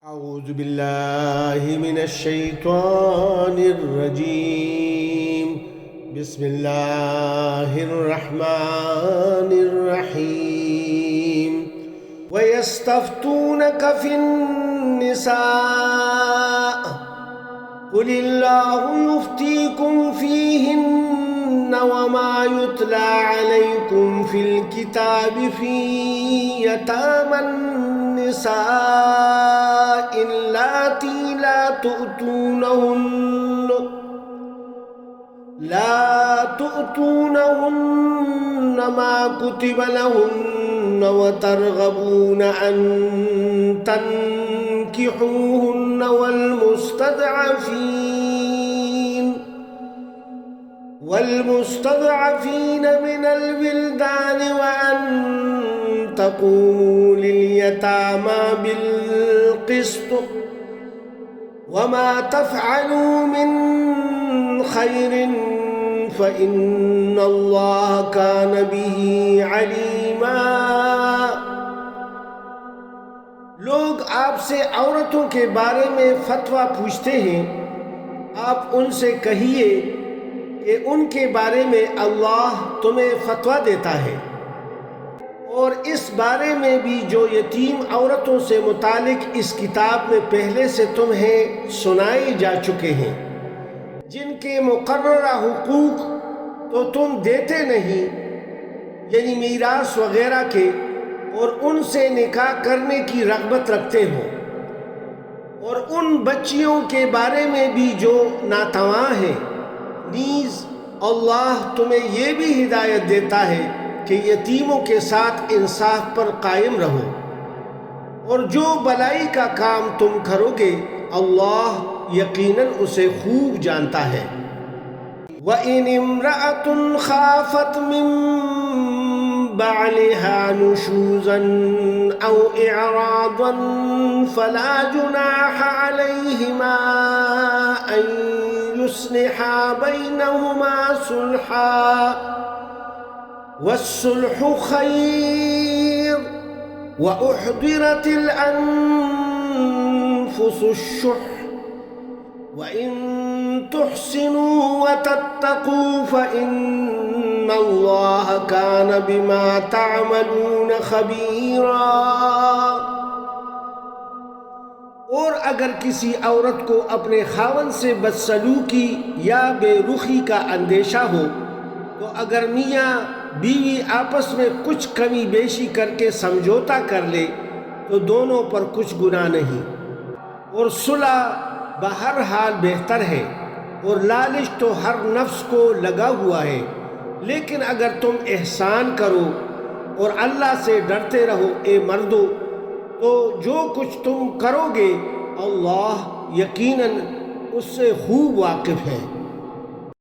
أعوذ بالله من الشيطان الرجيم. بسم الله الرحمن الرحيم. ويستفتونك في النساء قل الله يفتيكم فيهن وما يتلى عليكم في الكتاب في يتامى النساء اللاتي لا تؤتونهن ما كتب لهن وترغبون أن تنكحوهن والمستضعفين من الولدان وأن تقوموا لليتامى بالقسط وما تفعلوا من خير فإن الله كان به عليما. لوگ آپ سے عورتوں کے بارے میں فتویٰ پوچھتے ہیں، آپ ان سے کہیے کہ ان کے بارے میں اللہ تمہیں فتویٰ دیتا ہے، اور اس بارے میں بھی جو یتیم عورتوں سے متعلق اس کتاب میں پہلے سے تمہیں سنائے جا چکے ہیں، جن کے مقررہ حقوق تو تم دیتے نہیں، یعنی میراث وغیرہ کے، اور ان سے نکاح کرنے کی رغبت رکھتے ہو، اور ان بچیوں کے بارے میں بھی جو ناتواں ہیں، نیز اللہ تمہیں یہ بھی ہدایت دیتا ہے کہ یتیموں کے ساتھ انصاف پر قائم رہو، اور جو بلائی کا کام تم کرو گے اللہ یقیناً اسے خوب جانتا ہے. وَإِنِ امْرَأَةٌ خَافَتْ مِنْ بَعْلِهَا نُشُوزًا أَوْ إِعْرَاضًا فَلَا جُنَاحَ عَلَيْهِمَا أَنْ يُصْلِحَا بَيْنَهُمَا صُلْحًا وَالصُّلْحُ خَيْرٌ وَأُحْضِرَتِ الْأَنفُسُ الشُّحَّ وَإِن تُحْسِنُوا وَتَتَّقُوا فَإِنَّ اللَّهَ كَانَ بِمَا تَعْمَلُونَ خَبِيرًا. اور اگر کسی عورت کو اپنے خاوند سے بدسلوکی یا بے رخی کا اندیشہ ہو تو اگر میاں بیوی آپس میں کچھ کمی بیشی کر کے سمجھوتا کر لے تو دونوں پر کچھ گناہ نہیں، اور صلح بہر حال بہتر ہے، اور لالچ تو ہر نفس کو لگا ہوا ہے، لیکن اگر تم احسان کرو اور اللہ سے ڈرتے رہو اے مردو تو جو کچھ تم کرو گے اللہ یقیناً اس سے خوب واقف ہے.